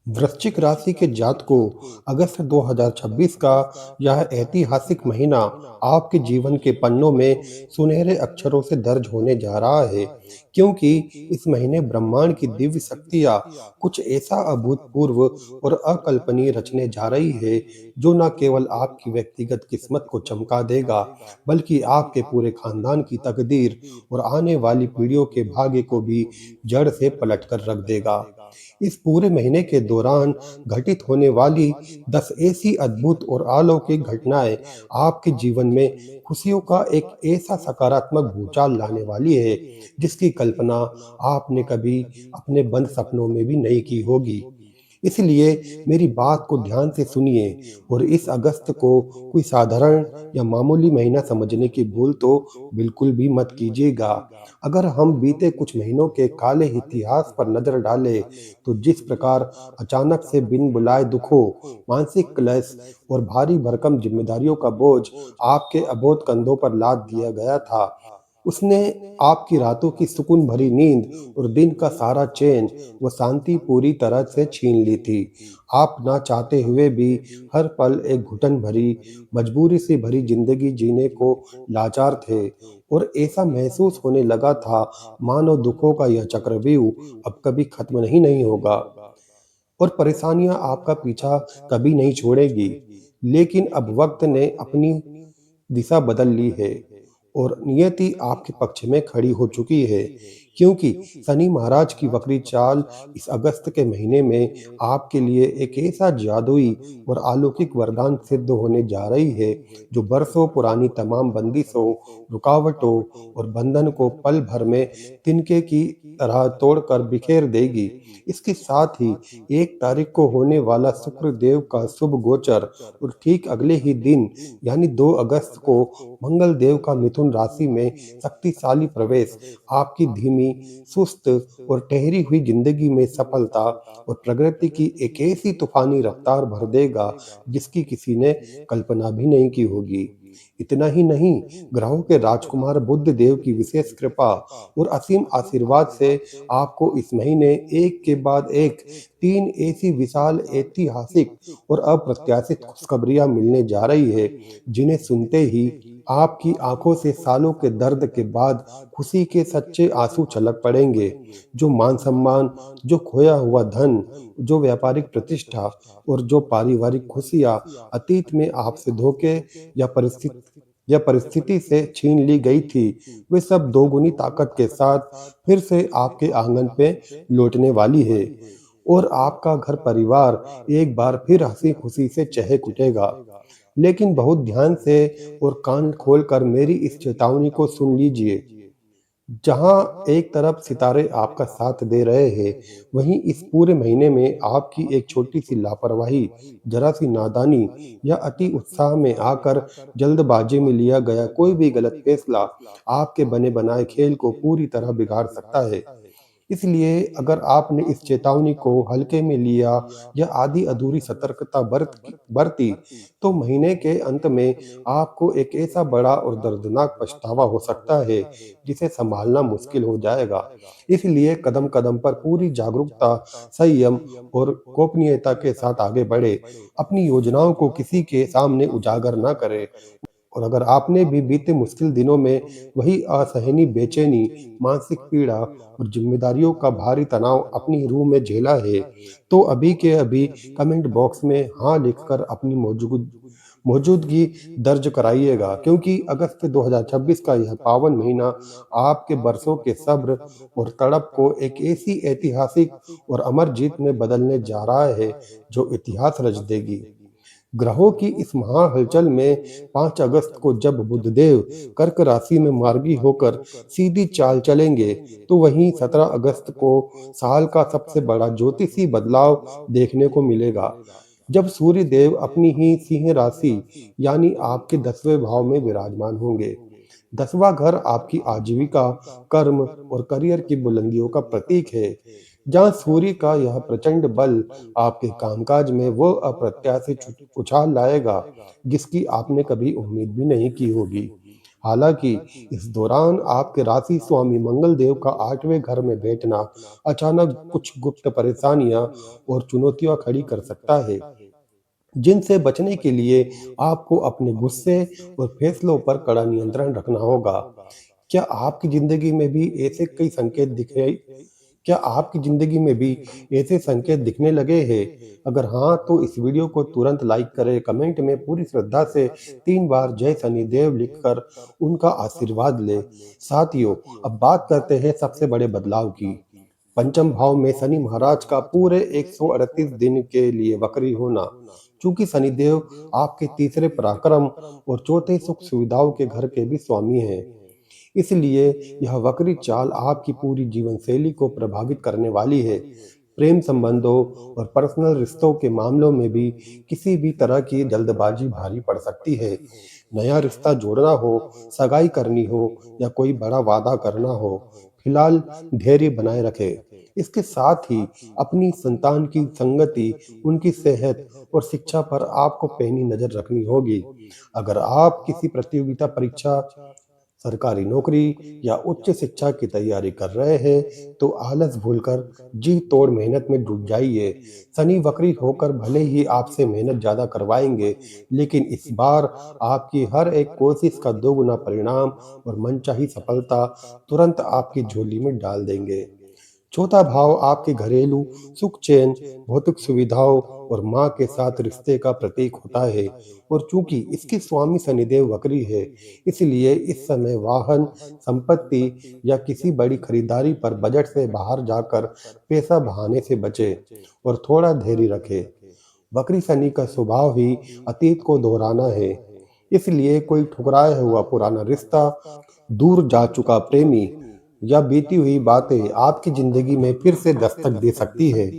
वृश्चिक राशि के जातकों, अगस्त 2026 का यह ऐतिहासिक महीना आपके जीवन के पन्नों में सुनहरे अक्षरों से दर्ज होने जा रहा है, क्योंकि इस महीने ब्रह्मांड की दिव्य शक्तियां कुछ ऐसा अभूतपूर्व और अकल्पनीय रचने जा रही है, जो न केवल आपकी व्यक्तिगत किस्मत को चमका देगा, बल्कि आपके पूरे खानदान की तकदीर और आने वाली पीढ़ियों के भाग्य को भी जड़ से पलट कर रख देगा। इस पूरे महीने के दौरान घटित होने वाली 10 ऐसी अद्भुत और अलौकिक घटनाएं आपके जीवन में खुशियों का एक ऐसा सकारात्मक भूचाल लाने वाली है, जिसकी कल्पना आपने कभी अपने बंद सपनों में भी नहीं की होगी। इसलिए मेरी बात को ध्यान से सुनिए और इस अगस्त को कोई साधारण या मामूली महीना समझने की भूल तो बिल्कुल भी मत कीजिएगा। अगर हम बीते कुछ महीनों के काले इतिहास पर नजर डालें, तो जिस प्रकार अचानक से बिन बुलाए दुखों, मानसिक क्लेश और भारी भरकम जिम्मेदारियों का बोझ आपके अबोध कंधों पर लाद दिया गया था, उसने आपकी रातों की सुकून भरी नींद और दिन का सारा चैन व शांति पूरी तरह से छीन ली थी। आप ना चाहते हुए भी हर पल एक घुटन भरी, मजबूरी से भरी जिंदगी जीने को लाचार थे, और ऐसा महसूस होने लगा था मानो दुखों का यह चक्रव्यूह अब कभी खत्म नहीं होगा और परेशानियां आपका पीछा कभी नहीं छोड़ेगी। लेकिन अब वक्त ने अपनी दिशा बदल ली है और नियति आपके पक्ष में खड़ी हो चुकी है, क्योंकि शनि महाराज की वक्री चाल इस अगस्त के महीने में आपके लिए एक ऐसा जादुई और अलौकिक वरदान सिद्ध होने जा रही है, जो बरसों पुरानी तमाम बंदिशों, रुकावटों और बंधन को पल भर में तिनके की तरह तोड़कर बिखेर देगी। इसके साथ ही 1 तारीख को होने वाला शुक्र देव का शुभ गोचर और ठीक अगले ही दिन यानी 2 अगस्त को मंगल देव का मिथुन राशि में शक्तिशाली प्रवेश आपकी धीमी, सुस्त और ठहरी हुई जिंदगी में सफलता और प्रगति की एक ऐसी तूफानी रफ्तार भर देगा, जिसकी किसी ने कल्पना भी नहीं की होगी। इतना ही नहीं, ग्रहों के राजकुमार बुध देव की विशेष कृपा और असीम आशीर्वाद से आपको इस महीने एक के बाद एक 3 ऐसी विशाल, ऐतिहासिक और अप्रत्याशित खुशखबरियां मिलने जा रही है, जिन्हें सुनते ही आपकी आंखों से सालों के दर्द के बाद खुशी के सच्चे आंसू छलक पड़ेंगे। जो मान सम्मान, जो खोया हुआ धन, जो व्यापारिक प्रतिष्ठा और जो पारिवारिक खुशियां अतीत में आपसे धोखे या परिस्थिति से छीन ली गई थी, वे सब दोगुनी ताकत के साथ फिर से आपके आंगन पे लौटने वाली है, और आपका घर परिवार एक बार फिर हंसी खुशी से चहक उठेगा। लेकिन बहुत ध्यान से और कान खोलकर मेरी इस चेतावनी को सुन लीजिए। जहां एक तरफ सितारे आपका साथ दे रहे हैं, वहीं इस पूरे महीने में आपकी एक छोटी सी लापरवाही, जरा सी नादानी या अति उत्साह में आकर जल्दबाजी में लिया गया कोई भी गलत फैसला आपके बने बनाए खेल को पूरी तरह बिगाड़ सकता है। इसलिए अगर आपने इस चेतावनी को हल्के में लिया या आधी अधूरी सतर्कता बरती, तो महीने के अंत में आपको एक ऐसा बड़ा और दर्दनाक पछतावा हो सकता है, जिसे संभालना मुश्किल हो जाएगा। इसलिए कदम कदम पर पूरी जागरूकता, संयम और गोपनीयता के साथ आगे बढ़े। अपनी योजनाओं को किसी के सामने उजागर ना करें, और अगर आपने भी बीते मुश्किल दिनों में वही असहनीय बेचैनी, मानसिक पीड़ा और जिम्मेदारियों का भारी तनाव अपनी रूह में झेला है, तो अभी के अभी कमेंट बॉक्स में हाँ लिखकर अपनी मौजूदगी दर्ज कराइएगा, क्योंकि अगस्त 2026 का यह पावन महीना आपके बरसों के सब्र और तड़प को एक ऐसी ऐतिहासिक और अमर जीत में बदलने जा रहा है, जो इतिहास रच देगी। ग्रहों की इस महा हलचल में 5 अगस्त को जब बुधदेव कर्क राशि में मार्गी होकर सीधी चाल चलेंगे, तो वहीं 17 अगस्त को साल का सबसे बड़ा ज्योतिषी बदलाव देखने को मिलेगा, जब सूर्य देव अपनी ही सिंह राशि यानी आपके 10वें भाव में विराजमान होंगे। 10वां घर आपकी आजीविका, कर्म और करियर की बुलंदियों का प्रतीक है, जहां सूर्य का यह प्रचंड बल आपके कामकाज में वो अप्रत्याशित उछाल लाएगा, जिसकी आपने कभी उम्मीद भी नहीं की होगी। हालांकि इस दौरान आपके राशि स्वामी मंगल देव का 8वें घर में बैठना अचानक कुछ गुप्त परेशानियां और चुनौतियां खड़ी कर सकता है, जिनसे बचने के लिए आपको अपने गुस्से और फैसलों पर कड़ा नियंत्रण रखना होगा। क्या आपकी जिंदगी में भी ऐसे कई संकेत दिखे क्या आपकी जिंदगी में भी ऐसे संकेत दिखने लगे हैं? अगर हाँ, तो इस वीडियो को तुरंत लाइक करें, कमेंट में पूरी श्रद्धा से 3 बार जय शनिदेव लिखकर उनका आशीर्वाद लें। साथियों, अब बात करते हैं सबसे बड़े बदलाव की। पंचम भाव में शनि महाराज का पूरे 138 दिन के लिए वक्री होना। चूंकि शनिदेव आपके तीसरे पराक्रम और चौथे सुख सुविधाओं के घर के भी स्वामी हैं, इसलिए यह वक्री चाल आपकी पूरी जीवन शैली को प्रभावित करने वाली है। प्रेम संबंधों और पर्सनल रिश्तों के मामलों में भी किसी भी तरह की जल्दबाजी भारी पड़ सकती है। नया रिश्ता जोड़ना हो, सगाई करनी हो या कोई बड़ा वादा करना हो, फिलहाल धैर्य बनाए रखें। इसके साथ ही अपनी संतान की संगति, उनकी सेहत और शिक्षा पर आपको पैनी नजर रखनी होगी। अगर आप किसी प्रतियोगिता परीक्षा, सरकारी नौकरी या उच्च शिक्षा की तैयारी कर रहे हैं, तो आलस भूलकर जी तोड़ मेहनत में जुट जाइए। शनि वक्री होकर भले ही आपसे मेहनत ज्यादा करवाएंगे, लेकिन इस बार आपकी हर एक कोशिश का दोगुना परिणाम और मनचाही सफलता तुरंत आपकी झोली में डाल देंगे। चौथा भाव आपके घरेलू सुख चैन, भौतिक सुविधाओं और माँ के साथ रिश्ते का प्रतीक होता है। और चूंकि इसके स्वामी शनिदेव वक्री है, इसलिए इस समय वाहन, संपत्ति या किसी बड़ी खरीदारी पर बजट से बाहर जाकर पैसा बहाने से बचे और थोड़ा धैर्य रखे। वक्री शनि का स्वभाव ही अतीत को दोहराना है, इसलिए कोई ठुकराया हुआ पुराना रिश्ता, दूर जा चुका प्रेमी या बीती हुई बातें आपकी जिंदगी में फिर से दस्तक दे सकती है।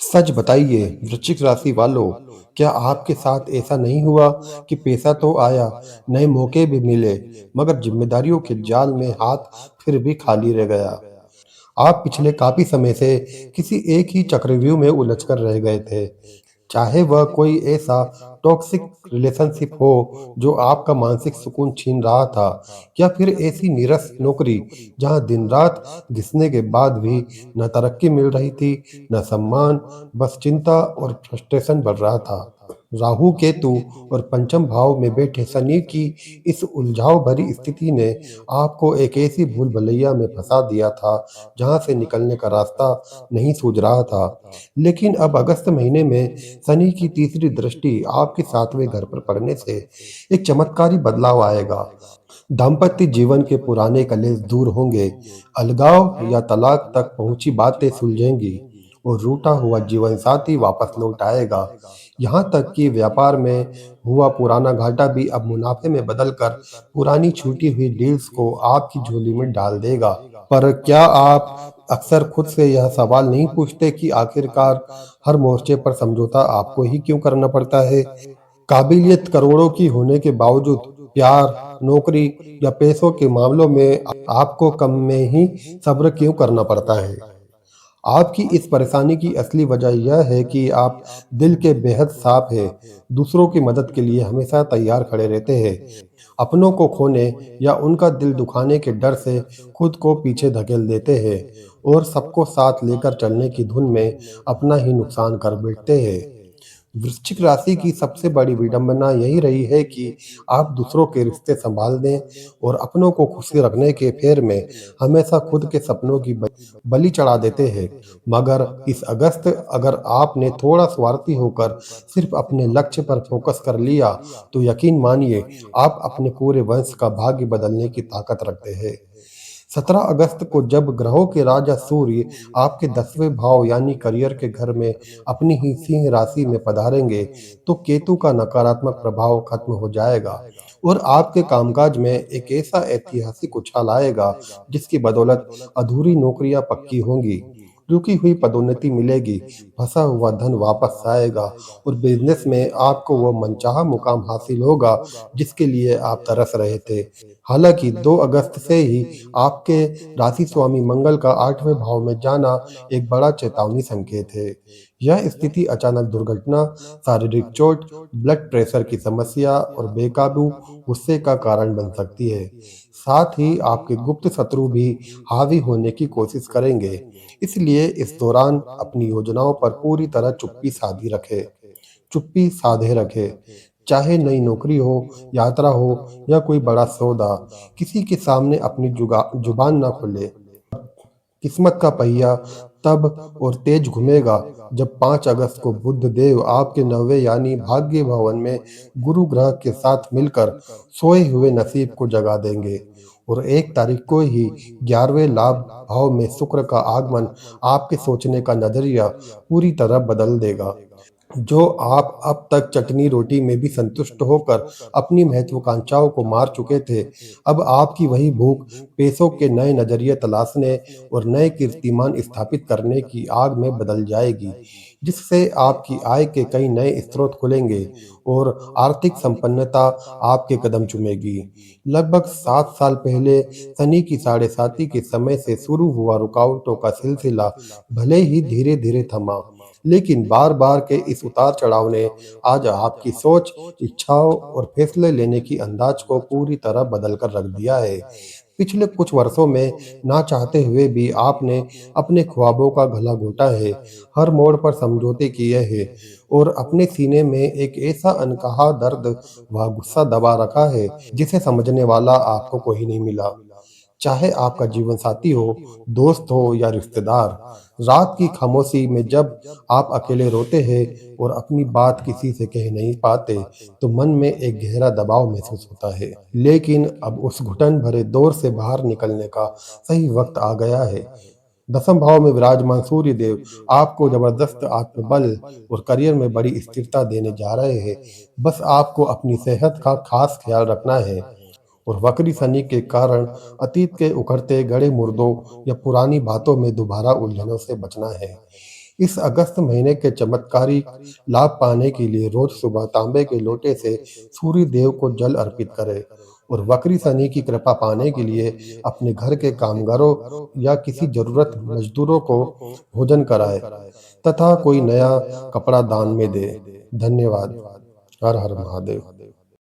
सच बताइए वृश्चिक राशि वालों, क्या आपके साथ ऐसा नहीं हुआ कि पैसा तो आया, नए मौके भी मिले, मगर जिम्मेदारियों के जाल में हाथ फिर भी खाली रह गया? आप पिछले काफी समय से किसी एक ही चक्रव्यूह में उलझकर रह गए थे, चाहे वह कोई ऐसा टॉक्सिक रिलेशनशिप हो जो आपका मानसिक सुकून छीन रहा था, या फिर ऐसी नीरस नौकरी जहां दिन रात घिसने के बाद भी न तरक्की मिल रही थी, न सम्मान, बस चिंता और फ्रस्ट्रेशन बढ़ रहा था। राहु केतु और पंचम भाव में बैठे शनि की इस उलझाव भरी स्थिति ने आपको एक ऐसी भूल भुलैया में फंसा दिया था जहां से निकलने का रास्ता नहीं सूझ रहा था। लेकिन अब अगस्त महीने में शनि की तीसरी दृष्टि आपके 7वें घर पर पड़ने से एक चमत्कारी बदलाव आएगा। दाम्पत्य जीवन के पुराने कलेश दूर होंगे, अलगाव या तलाक तक पहुंची बातें सुलझेंगी और रूठा हुआ जीवन साथी वापस लौट आएगा। यहाँ तक कि व्यापार में हुआ पुराना घाटा भी अब मुनाफे में बदलकर पुरानी छूटी हुई डील्स को आपकी झोली में डाल देगा। पर क्या आप अक्सर खुद से यह सवाल नहीं पूछते कि आखिरकार हर मोर्चे पर समझौता आपको ही क्यों करना पड़ता है? काबिलियत करोड़ों की होने के बावजूद प्यार, नौकरी या पैसों के मामलों में आपको कम में ही सब्र क्यों करना पड़ता है? आपकी इस परेशानी की असली वजह यह है कि आप दिल के बेहद साफ हैं, दूसरों की मदद के लिए हमेशा तैयार खड़े रहते हैं। अपनों को खोने या उनका दिल दुखाने के डर से खुद को पीछे धकेल देते हैं और सबको साथ लेकर चलने की धुन में अपना ही नुकसान कर बैठते हैं। वृश्चिक राशि की सबसे बड़ी विडंबना यही रही है कि आप दूसरों के रिश्ते संभाल दें और अपनों को खुशी रखने के फेर में हमेशा खुद के सपनों की बलि चढ़ा देते हैं। मगर इस अगस्त अगर आपने थोड़ा स्वार्थी होकर सिर्फ अपने लक्ष्य पर फोकस कर लिया, तो यकीन मानिए आप अपने पूरे वंश का भाग्य बदलने की ताकत रखते हैं। 17 अगस्त को जब ग्रहों के राजा सूर्य आपके 10वें भाव यानी करियर के घर में अपनी ही सिंह राशि में पधारेंगे, तो केतु का नकारात्मक प्रभाव खत्म हो जाएगा और आपके कामकाज में एक ऐसा ऐतिहासिक उछाल आएगा जिसकी बदौलत अधूरी नौकरियां पक्की होंगी रुकी हुई पदोन्नति मिलेगी, फंसा हुआ धन वापस आएगा और बिजनेस में आपको वो मनचाहा मुकाम हासिल होगा जिसके लिए आप तरस रहे थे। हालांकि 2 अगस्त से ही आपके राशि स्वामी मंगल का 8वें भाव में जाना एक बड़ा चेतावनी संकेत है। यह स्थिति अचानक दुर्घटना, शारीरिक चोट, ब्लड प्रेशर की समस्या और बेकाबू गुस्से का कारण बन सकती है। साथ ही आपके गुप्त शत्रु भी हावी होने की कोशिश करेंगे। इसलिए इस दौरान अपनी योजनाओं पर पूरी तरह चुप्पी साधे रखें। चाहे नई नौकरी हो, यात्रा हो या कोई बड़ा सौदा, किसी के सामने अपनी जुबान ना खोले। किस्मत का पहिया तब और तेज घूमेगा जब 5 अगस्त को बुध देव आपके 9वें यानी भाग्य भवन में गुरु ग्रह के साथ मिलकर सोए हुए नसीब को जगा देंगे और 1 तारीख को ही 11वें लाभ भाव में शुक्र का आगमन आपके सोचने का नजरिया पूरी तरह बदल देगा। जो आप अब तक चटनी रोटी में भी संतुष्ट होकर अपनी महत्वाकांक्षाओं को मार चुके थे, अब आपकी वही भूख पैसों के नए नजरिए तलाशने और नए कीर्तिमान स्थापित करने की आग में बदल जाएगी, जिससे आपकी आय के कई नए स्रोत खुलेंगे और आर्थिक संपन्नता आपके कदम चूमेगी। लगभग 7 साल पहले शनि की साढ़े साती के समय से शुरू हुआ रुकावटों का सिलसिला भले ही धीरे-धीरे थमा, लेकिन बार-बार के इस उतार-चढ़ाव ने आज आपकी सोच, इच्छाओं और फैसले लेने की अंदाज को पूरी तरह बदल कर रख दिया है। पिछले कुछ वर्षों में ना चाहते हुए भी आपने अपने ख्वाबों का गला घोंटा है, हर मोड़ पर समझौते किए हैं और अपने सीने में एक ऐसा अनकहा दर्द व गुस्सा दबा रखा है, जिसे समझने वाला आपको कोई नहीं मिला। चाहे आपका जीवन साथी हो, दोस्त हो या रिश्तेदार, रात की खामोशी में जब आप अकेले रोते हैं और अपनी बात किसी से कह नहीं पाते, तो मन में एक गहरा दबाव महसूस होता है। लेकिन अब उस घुटन भरे दौर से बाहर निकलने का सही वक्त आ गया है। 10वें भाव में विराजमान सूर्य देव आपको जबरदस्त आत्मबल और करियर में बड़ी स्थिरता देने जा रहे हैं। बस आपको अपनी सेहत का खास ख्याल रखना है और वक्री शनि के कारण अतीत के उखड़ते गड़े मुर्दों या पुरानी बातों में दोबारा उलझनों से बचना है। इस अगस्त महीने के चमत्कारिक लाभ पाने के लिए रोज सुबह तांबे के लोटे से सूर्य देव को जल अर्पित करें और वक्री शनि की कृपा पाने के लिए अपने घर के कामगारों या किसी जरूरत मजदूरों को भोजन कराएं तथा कोई नया कपड़ा दान में दे। धन्यवाद। हर हर महादेव।